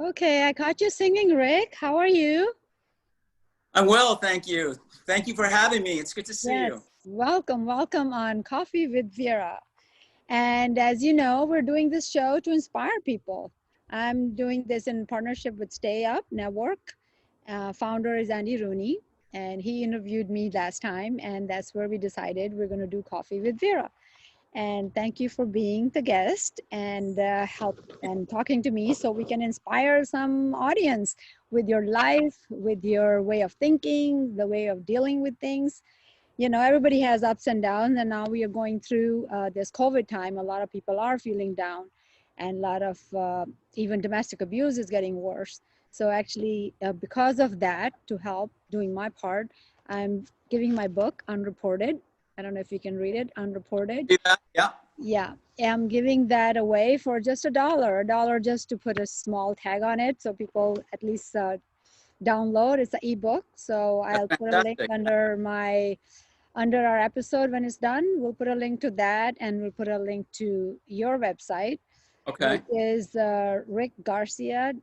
Okay, I caught you singing, Rick. How are you? I'm well, thank you. Thank you for having me. It's good to see Yes, you. welcome, welcome on Coffee with Veera. And as you know, we're doing this show to inspire people. I'm doing this in partnership with Stay Up Network. Founder is Andy Rooney, and he interviewed me last time, and that's where we decided we're going to do Coffee with Veera. And thank you for being the guest and help and talking to me so we can inspire some audience with your life, with your way of thinking, the way of dealing with things. You know, everybody has ups and downs, and now we are going through this COVID time. A lot of people are feeling down, and a lot of even domestic abuse is getting worse. So actually, because of that, to help doing my part, I'm giving my book Unreported. I don't know if you can read it, Unreported. Yeah. Yeah, I'm giving that away for just a dollar just to put a small tag on it so people at least download. It's an ebook, so I'll put a link Fantastic. under our episode when it's done. We'll put a link to that, and we'll put a link to your website, Okay. which is Rick Garcia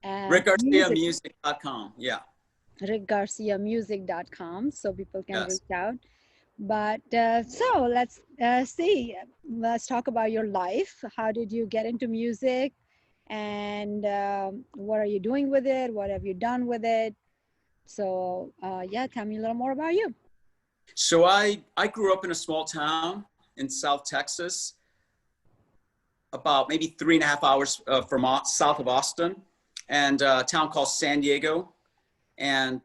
and music, RickGarciaMusic.com. Yeah. rickgarciamusic.com, so people can Yes. reach out. But so let's see. Let's talk about your life. How did you get into music? And what are you doing with it? What have you done with it? So yeah, tell me a little more about you. So I grew up in a small town in South Texas, about maybe 3.5 hours from south of Austin, and a town called San Diego. And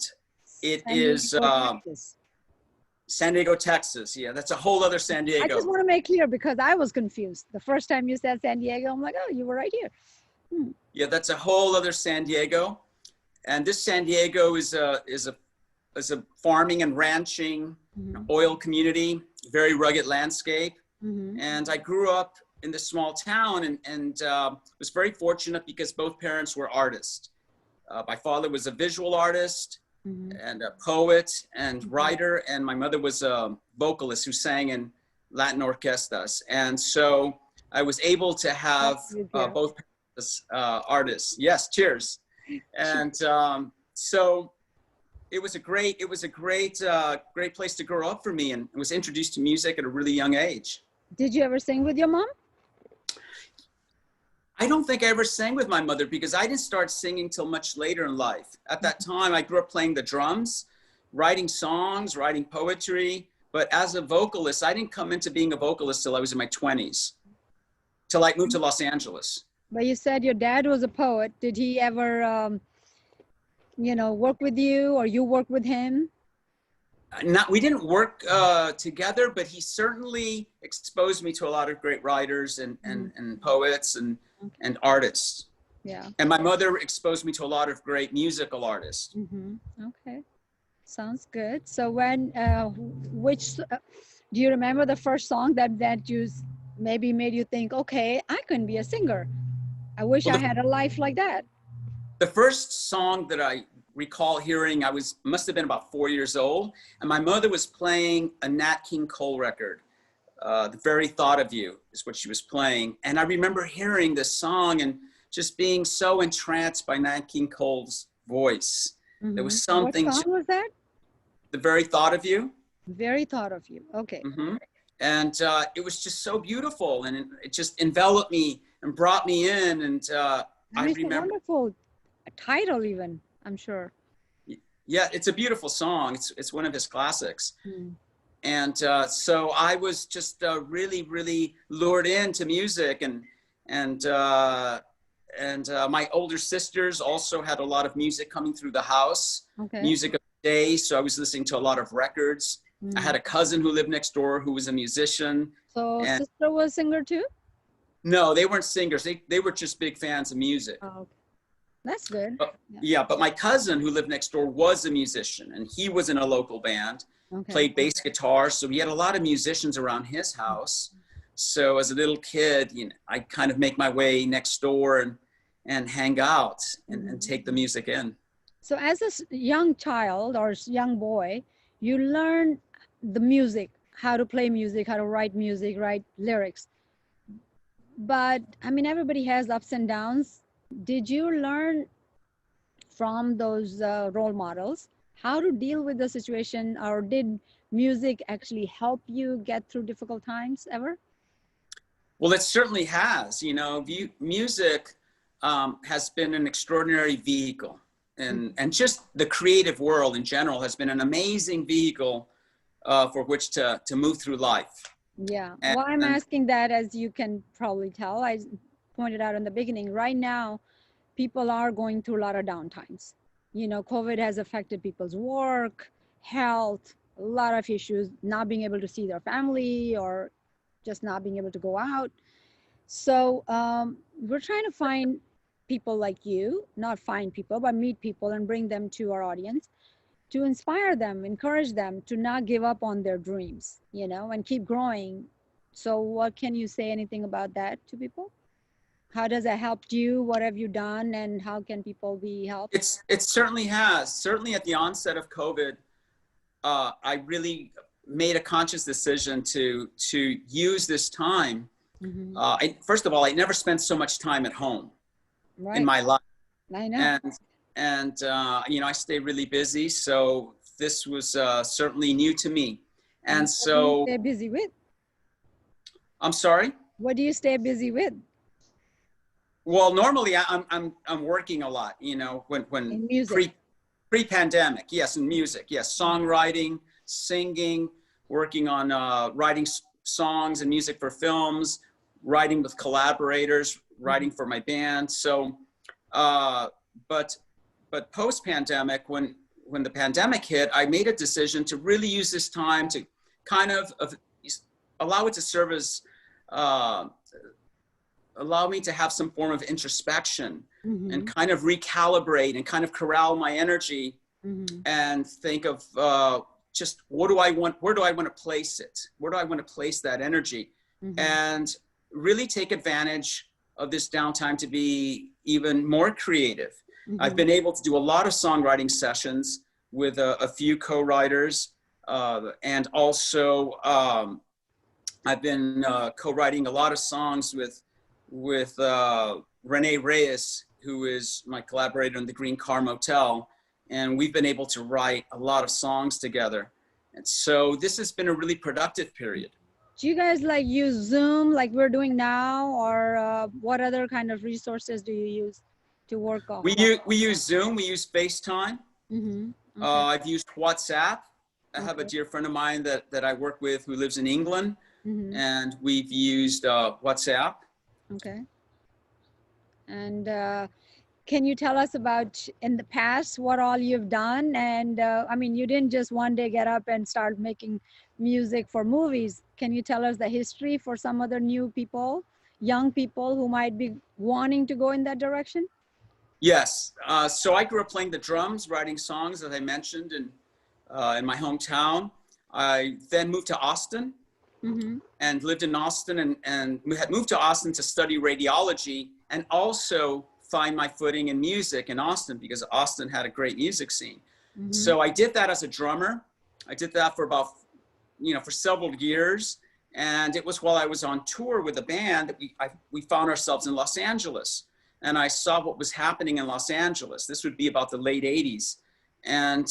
it San is Diego, Texas. San Diego, Texas. Yeah, that's a whole other San I just Diego. want to make clear because I was confused. The first time you said San Diego, I'm like, oh, you were right here. Yeah, that's a whole other San Diego. And this San Diego is a farming and ranching oil community, very rugged landscape. And I grew up in this small town and was very fortunate because both parents were artists. My father was a visual artist and a poet and writer, and my mother was a vocalist who sang in Latin orchestras. And so I was able to have both parents artists. Yes, cheers. And so it was a great place to grow up for me, and I was introduced to music at a really young age. Did you ever sing with your mom? I don't think I ever sang with my mother because I didn't start singing till much later in life. At that time, I grew up playing the drums, writing songs, writing poetry. But as a vocalist, I didn't come into being a vocalist till I was in my 20s, till I moved to Los Angeles. But you said your dad was a poet. Did he ever, work with you, or you work with him? We didn't work together, but he certainly exposed me to a lot of great writers and poets and artists. Yeah. And my mother exposed me to a lot of great musical artists. Okay, sounds good. So when, do you remember the first song that you maybe made you think, okay, I can be a singer. I wish I had a life like that. The first song that I recall hearing, must have been about 4 years old, and my mother was playing a Nat King Cole record. The Very Thought of You is what she was playing. And I remember hearing this song and just being so entranced by Nat King Cole's voice. There was something. What song was that? The Very Thought of You. Very Thought of You. Okay. And it was just so beautiful, and it just enveloped me and brought me in. And I remember. A wonderful title, even, I'm sure. Yeah, it's a beautiful song. It's one of his classics. And so I was just really, really lured into music, and my older sisters also had a lot of music coming through the house, music of the day. So I was listening to a lot of records. I had a cousin who lived next door who was a musician. So sister was a singer too? No, they weren't singers. They were just big fans of music. Oh, okay. That's good. Yeah, but my cousin who lived next door was a musician, and he was in a local band. Played bass guitar, so he had a lot of musicians around his house. So as a little kid, I kind of make my way next door and hang out and take the music in. So as a young child or young boy, you learn the music, how to play music, how to write music, write lyrics. But I mean, everybody has ups and downs. Did you learn from those role models how to deal with the situation, or did music actually help you get through difficult times ever? Well, it certainly has. You know, music has been an extraordinary vehicle, and just the creative world in general has been an amazing vehicle for which to move through life. Yeah, And, well, I'm and asking that, as you can probably tell, I pointed out in the beginning, right now people are going through a lot of downtimes. You know, COVID has affected people's work, health, a lot of issues, not being able to see their family or just not being able to go out. So we're trying to find people like you, not find people, but meet people and bring them to our audience to inspire them, encourage them to not give up on their dreams, you know, and keep growing. So what can you say anything about that to people? How does that help you? What have you done, and how can people be helped? it certainly has. Certainly at the onset of COVID, I really made a conscious decision to use this time. Mm-hmm. First of all, I never spent so much time at home in Right. my life, I know. and you know, I stay really busy, so this was certainly new to me. And And what do you so, stay busy with? I'm sorry. What do you stay busy with? Well, normally I'm working a lot. You know, when In music. pre-pandemic, yes, in music, yes, songwriting, singing, working on writing songs and music for films, writing with collaborators, Mm-hmm. writing for my band. So, uh, but post-pandemic, when the pandemic hit, I made a decision to really use this time to kind of allow it to serve as allow me to have some form of introspection and Mm-hmm. kind of recalibrate and kind of corral my energy Mm-hmm. and think of just what do I want, where do I want to place it? Where do I want to place that energy? Mm-hmm. And really take advantage of this downtime to be even more creative. I've Mm-hmm. been able to do a lot of songwriting sessions with a few co-writers, and also I've been co-writing a lot of songs with Renee Reyes, who is my collaborator in the Green Car Motel, and we've been able to write a lot of songs together. And so this has been a really productive period. Do you guys like use Zoom like we're doing now, or what other kind of resources do you use to work off of? We use Zoom, we use FaceTime. Mm-hmm. Okay. I've used WhatsApp. I have a Okay. dear friend of mine that I work with who lives in England, Mm-hmm. and we've used WhatsApp. Okay. And can you tell us about in the past what all you've done? And I mean, you didn't just one day get up and start making music for movies. Can you tell us the history for some other new people, young people who might be wanting to go in that direction? Yes. So I grew up playing the drums, writing songs, as I mentioned, in my hometown. I then moved to Austin Mm-hmm. and lived in Austin, and had moved to Austin to study radiology and also find my footing in music in Austin because Austin had a great music scene. Mm-hmm. So I did that as a drummer. I did that for about, you know, for several years. And it was while I was on tour with a band that we found ourselves in Los Angeles. And I saw what was happening in Los Angeles. This would be about the late 80s. And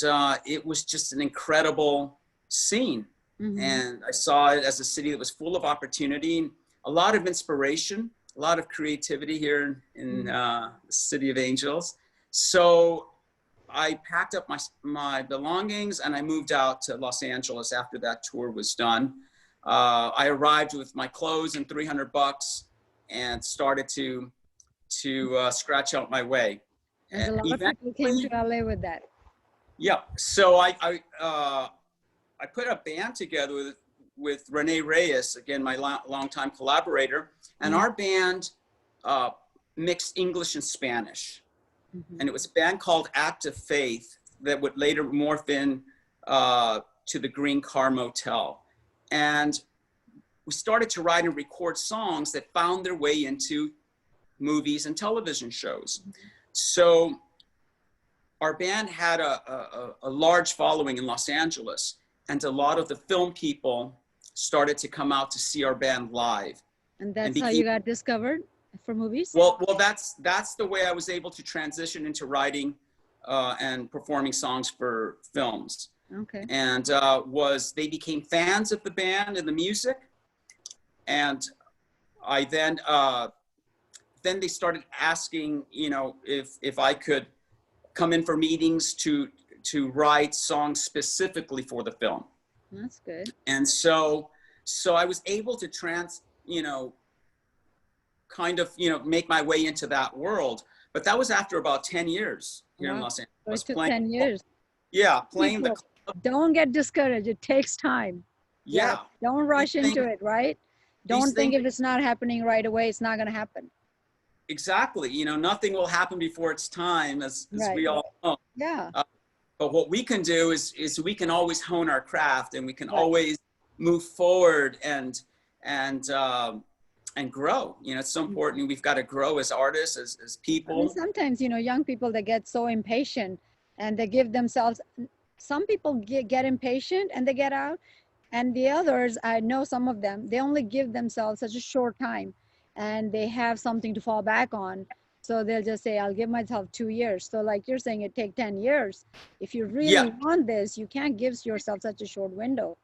it was just an incredible scene. Mm-hmm. And I saw it as a city that was full of opportunity, a lot of inspiration, a lot of creativity here in the City of Angels. So I packed up my belongings and I moved out to Los Angeles after that tour was done. I arrived with my clothes and $300 and started to scratch out my way. As a lot of people came to Eventually, LA with that. yeah. So I put a band together with Renee Reyes, again, my longtime collaborator, and Mm-hmm. our band mixed English and Spanish. Mm-hmm. And it was a band called Act of Faith that would later morph in to the Green Car Motel. And we started to write and record songs that found their way into movies and television shows. So our band had a large following in Los Angeles, and a lot of the film people started to come out to see our band live. And and that's how became you got discovered for movies? well. That's the way I was able to transition into writing and performing songs for films. Okay. And was they became fans of the band and the music, and I then they started asking, if I could come in for meetings to write songs specifically for the film. That's good. And so I was able to kind of, make my way into that world. But that was after about 10 years here in Wow. Los So Angeles it took playing. 10 years. Yeah, playing the People, club. don't get discouraged. It takes time. Yeah. Yeah. Don't rush into it, right? These Don't think things if it's not happening right away, it's not going to happen. exactly. Nothing will happen before it's time, as Right. we all know. Yeah. But what we can do is we can always hone our craft, and we can Right. always move forward and grow. It's so important. We've got to grow as artists, as I mean, people. sometimes, young people, they get so impatient and they give themselves, some people get impatient and they get out. And the others, I know some of them, they only give themselves such a short time and they have something to fall back on. So they'll just say, I'll give myself 2 years. So like you're saying, it take 10 years. If you really Yeah. want this, you can't give yourself such a short window.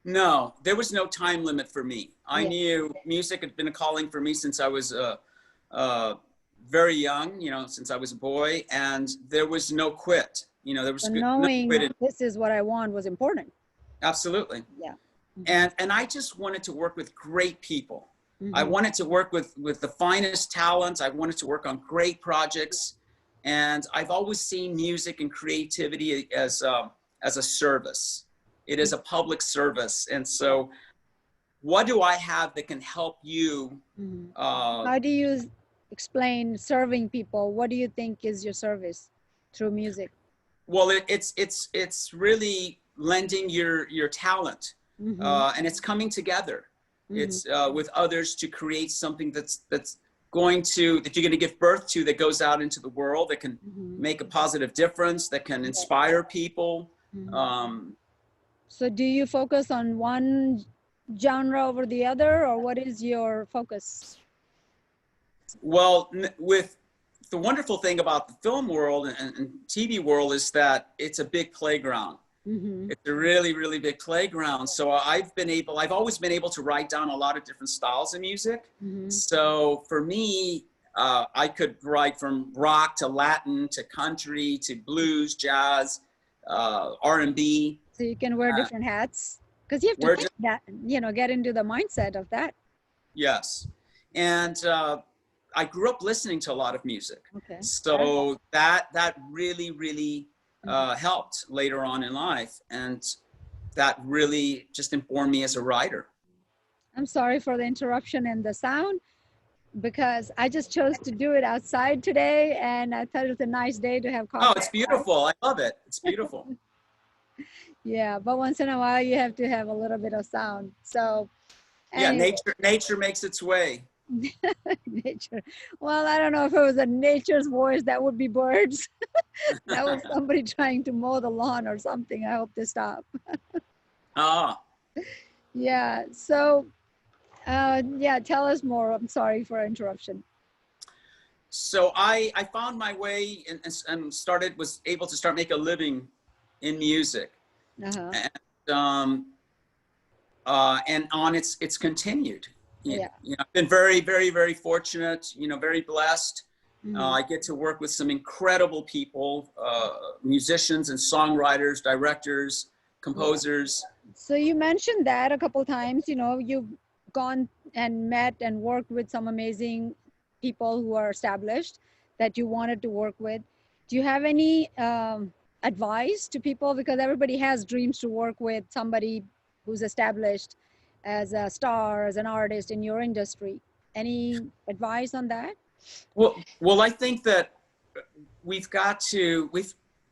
No, there was no time limit for me. I Yeah. knew music had been a calling for me since I was very young, since I was a boy, and there was no quit. There was So no knowing quit. this is what I want was important. Absolutely. Yeah. And I just wanted to work with great people. Mhm. I wanted to work with the finest talent. I wanted to work on great projects. And I've always seen music and creativity as a service. It is a public service. And so what do I have that can help you? Mhm. How do you explain serving people? What do you think is your service through music? Well, it's really lending your talent, and it's coming together. It's with others to create something that you're going to give birth to, that goes out into the world, that can make a positive difference, that can inspire people. So do you focus on one genre over the other, or what is your focus? Well, with the wonderful thing about the film world and TV world is that it's a big playground. It's a really, really big playground. So I've always been able to write down a lot of different styles of music. So for me, I could write from rock to Latin to country to blues, jazz, R&B. So you can wear different hats, because you have to think that, get into the mindset of that. Yes. And I grew up listening to a lot of music. Okay. So that really, really helped later on in life. And that really just informed me as a writer. I'm sorry for the interruption and the sound, because I just chose to do it outside today, and I thought it was a nice day to have coffee. Oh, it's beautiful. I love it. It's beautiful. Yeah, but once in a while you have to have a little bit of sound. So anyway. Yeah, nature makes its way. Nature. Well, I don't know if it was a nature's voice. That would be birds. That was somebody trying to mow the lawn or something. I hope they stop. Yeah. So, tell us more. I'm sorry for interruption. So I found my way and was able to start making a living in music. And it's continued. Yeah. I've been very, very, very fortunate, very blessed. I get to work with some incredible people, musicians and songwriters, directors, composers. So you mentioned that a couple times, you've gone and met and worked with some amazing people who are established that you wanted to work with. Do you have any advice to people? Because everybody has dreams to work with somebody who's established as a star, as an artist in your industry. Any advice on that? Well, I think that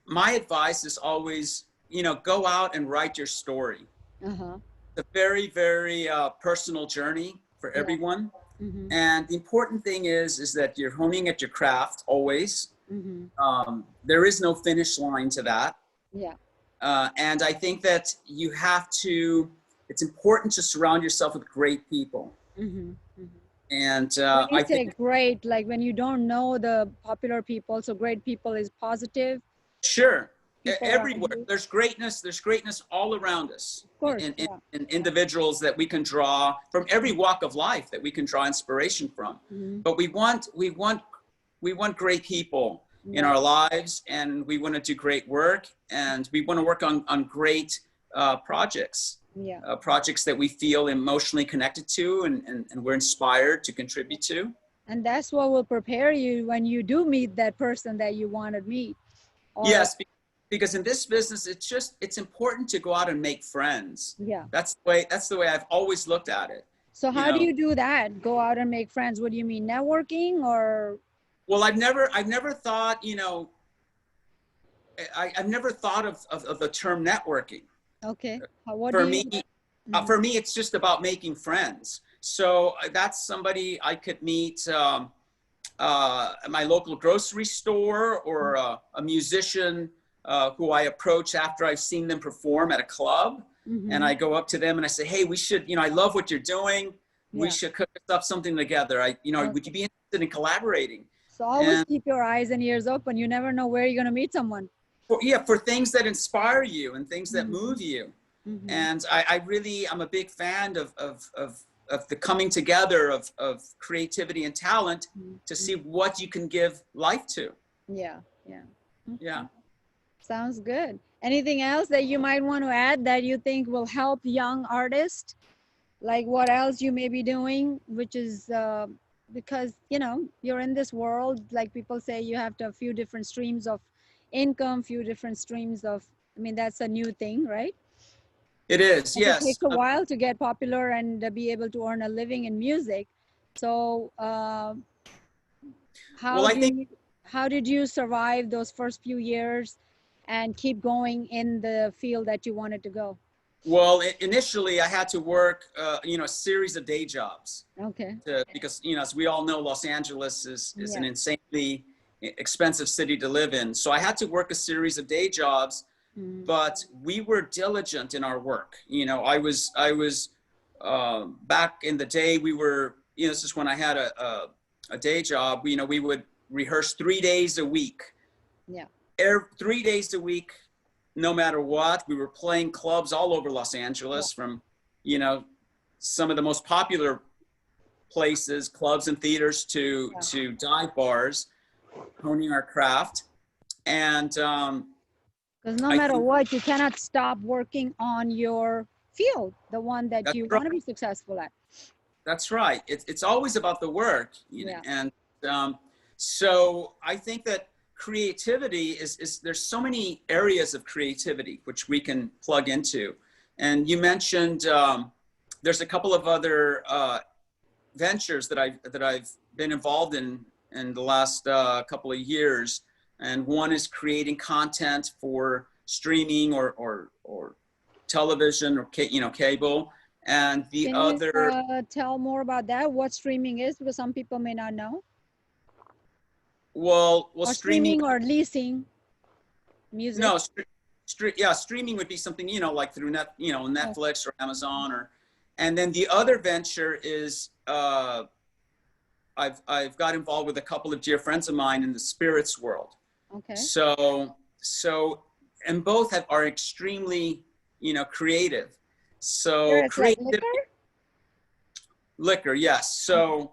my advice is always, go out and write your story. It's a very, very personal journey for everyone. And the important thing is that you're honing at your craft always. There is no finish line to that. Yeah. And I think that it's important to surround yourself with great people. And When you I say think, great, like when you don't know the popular people, so great people is positive sure, people around everywhere you. there's greatness all around us, Of course, yeah. in individuals that we can draw from every walk of life, that we can draw inspiration from. Mhm. But we want great people in Yeah, our lives, and we want to do great work, and we want to work on great projects, yeah. projects that we feel emotionally connected to, and we're inspired to contribute to. And that's what will prepare you when you do meet that person that you want to meet. Or Yes, because in this business, it's important to go out and make friends. yeah. That's the way I've always looked at it. So You how do know, you do that? Go out and make friends? What do you mean, networking or? well, I've never thought, I've never thought of the term networking. Okay. What do For you? me, Mhm. for me, it's just about making friends. So that's somebody I could meet at my local grocery store, or a musician who I approach after I've seen them perform at a club. And Mhm. I go up to them and I say, hey, we should, I love what you're doing. We Yeah. should cook up something together. Would you Okay. be interested in collaborating? So always And keep your eyes and ears open. You never know where you're going to meet someone. for things that inspire you and things that Mhm. move you. Mhm. And I'm a big fan of the coming together of creativity and talent to Mhm. see what you can give life to. Yeah. Yeah. Yeah. Okay. Sounds good. Anything else that you might want to add that you think will help young artists? Like what else you may be doing, which is because you're in this world, like people say, you have to have a few different streams of income, few different streams of, I mean, that's a new thing, right? It is, But it yes. takes a while to get popular and be able to earn a living in music. So Well, how I do think, you, how did you survive those first few years and keep going in the field that you wanted to go? well, initially I had to work, a series of day jobs Okay. because, as we all know, Los Angeles is an Yeah. insanely expensive city to live in. So I had to work a series of day jobs, Mm. but we were diligent in our work. I was back in the day, we were, this is when I had a day job. We would rehearse 3 days a week. Yeah. 3 days a week, no matter what. We were playing clubs all over Los Yeah. Angeles, from, you know, some of the most popular places, clubs and theaters, to Yeah. dive bars, honing our craft. And Because no I matter think what, you cannot stop working on your field, the one that that's you right. want to be successful at. That's right. It's always about the work, Yeah. and so I think that creativity is there's so many areas of creativity which we can plug into. And you mentioned there's a couple of other ventures that I've been involved in the last couple of years, and one is creating content for streaming or television, or cable, and the Can you other. tell more about that? What streaming is? Because some people may not know. Well, Or streaming. streaming or leasing music. No, yeah, streaming would be something, like through Oh, Netflix or Amazon, and then the other venture is I've got involved with a couple of dear friends of mine in the spirits world. okay. So, and both are extremely, creative. So Spirits like creativity, liquor? liquor, yes. So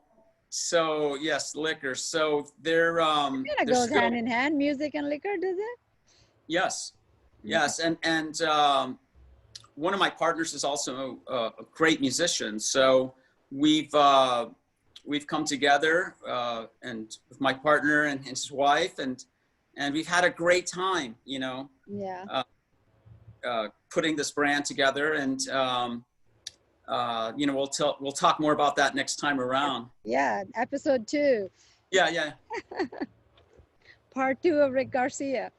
yes, liquor. So they're It kind of goes still, hand in hand, music and liquor, does it? yes, Okay. yes, and one of my partners is also a great musician. So we've we've come together, and with my partner and his wife, and we've had a great time, Yeah. uh, putting this brand together. And we'll talk more about that next time around. Yeah. Episode 2, Yeah, yeah. part 2 of Rick Garcia.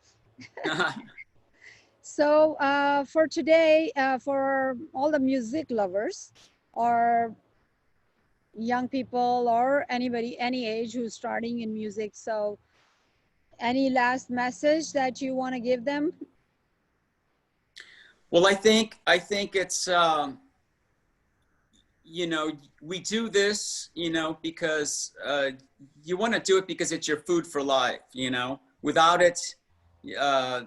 So for today, for all the music lovers or young people or anybody, any age who's starting in music, so any last message that you want to give them? Well, I think it's you know, we do this, you know, because you want to do it because it's your food for life, you know. Without it, uh,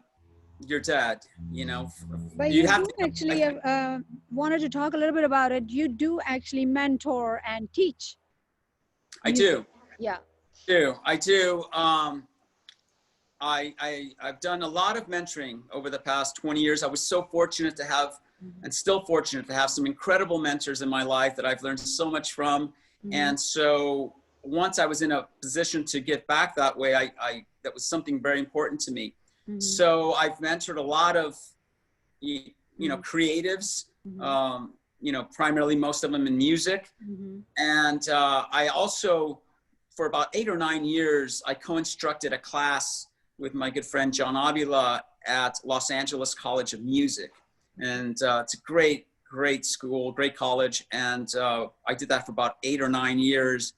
you're dead, you know. But You you have do to. actually wanted to talk a little bit about it. You do actually mentor and teach I music. do. Yeah. I do. I've done a lot of mentoring over the past 20 years. I was so fortunate to have, and still fortunate to have, some incredible mentors in my life that I've learned so much from. Mm-hmm. And so once I was in a position to give back that way, that was something very important to me. Mm-hmm. So I've mentored a lot of, you know, creatives, Mm-hmm. you know, primarily most of them in music. Mm-hmm. And I also, for about 8 or 9 years, I co-instructed a class with my good friend John Avila at Los Angeles College of Music. And it's a great school, great college. And I did that for about 8 or 9 years.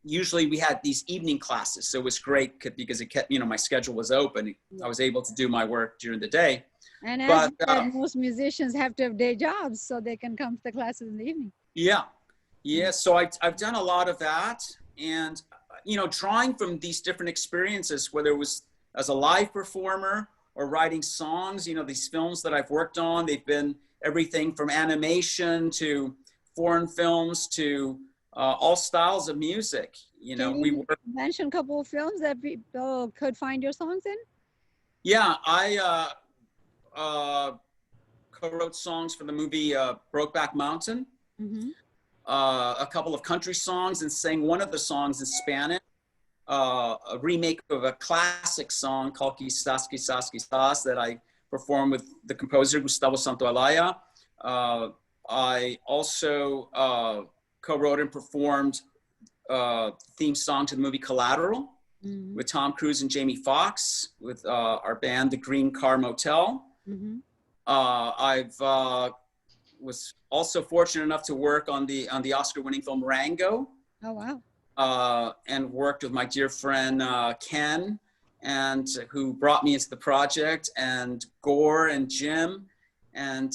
Usually we had these evening classes. So it was great because it kept, you know, my schedule was open. I was able to do my work during the day. And as But you said, most musicians have to have day jobs so they can come to the classes in the evening. yeah, so I've done a lot of that. And, you know, drawing from these different experiences, whether it was as a live performer or writing songs, you know, these films that I've worked on, they've been everything from animation to foreign films to all styles of music. You know, Can we you work. mention a couple of films that people could find your songs in? Yeah, I co-wrote songs for the movie Brokeback Mountain, Mm-hmm. a couple of country songs, and sang one of the songs in Spanish. A remake of a classic song called Quizás, Quizás, Quizás that I performed with the composer Gustavo Santaolalla. I also co-wrote and performed theme song to the movie Collateral with Tom Cruise and Jamie Foxx with our band, The Green Car Motel. Mm-hmm. I've was also fortunate enough to work on the Oscar-winning film Rango. Oh, wow. And worked with my dear friend Ken, and who brought me into the project, and Gore and Jim, and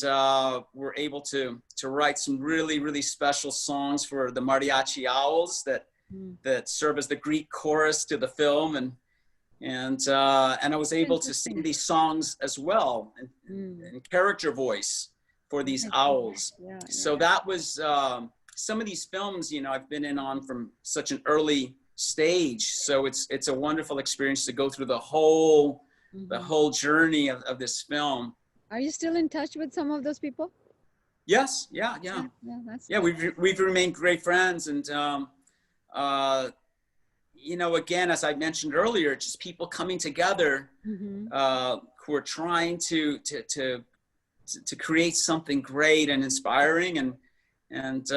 were able to write some really special songs for the Mariachi Owls that serve as the Greek chorus to the film, and I was able to sing these songs as well in character voice for these owls. Yeah, so that was some of these films, you know, I've been in on from such an early stage. So it's a wonderful experience to go through the whole journey of this film. Are you still in touch with some of those people? Yes, yeah. We've remained great friends, and you know, again, as I mentioned earlier, just people coming together who are trying to create something great and inspiring, and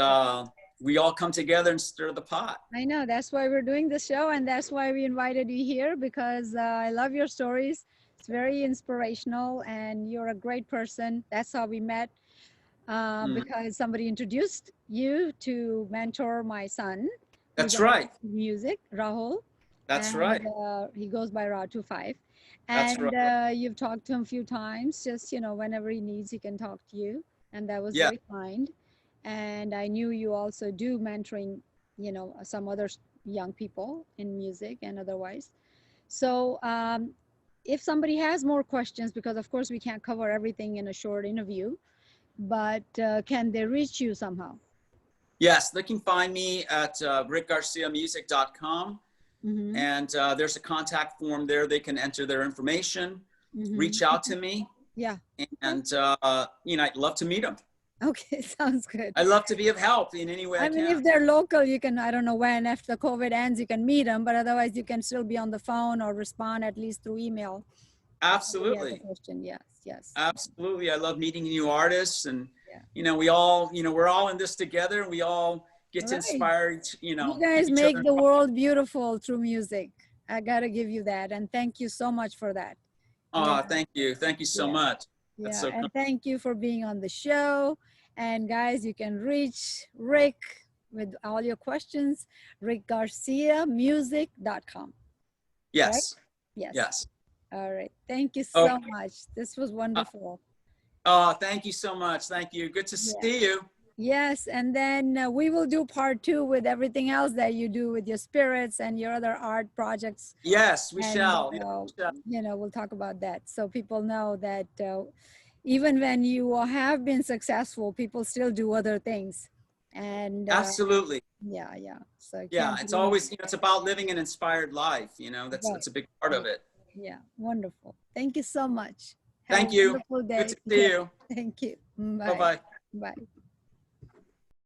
we all come together and stir the pot. I know, that's why we're doing this show, and that's why we invited you here, because I love your stories. It's very inspirational, and you're a great person. That's how we met, because somebody introduced you to mentor my son. That's right. Music, Rahul. That's and, right. He goes by Ra25. That's And right. You've talked to him a few times, just, you know, whenever he needs, he can talk to you. And that was Yeah. very kind. And I knew you also do mentoring, you know, some other young people in music and otherwise. So if somebody has more questions, because of course we can't cover everything in a short interview, but can they reach you somehow? Yes, they can find me at rickgarciamusic.com. And there's a contact form there. They can enter their information, reach out to me. Yeah. And, you know, I'd love to meet them. Okay, sounds good. I'd love to be of help in any way I mean, can. if they're local, you can, I don't know when, after the COVID ends, you can meet them, but otherwise you can still be on the phone or respond at least through email. Absolutely. Yes. Absolutely. I love meeting new artists, and, you know, we're all in this together, and we all get to inspire, you know. You guys make the world beautiful through music. I got to give you that. And thank you so much for that. Oh, thank you. Thank you so much. Yeah, so and thank you for being on the show. And guys, you can reach Rick with all your questions, rickgarciamusic.com. Yes. Right? Yes. All right. Thank you so much. This was wonderful. Oh, thank you so much. Thank you. Good to see you. Yes, and then we will do part two with everything else that you do with your spirits and your other art projects. Yes, we And, shall. Yes, we shall. we'll talk about that. So people know that even when you have been successful, people still do other things. And Absolutely. yeah, yeah. So it Yeah, can't it's be, always, it's about living an inspired life. right. That's a big part Yeah, of it. yeah. Wonderful. Thank you so much. Have a Thank you. wonderful Good day. to see you. Thank you. Bye. Bye-bye. Bye.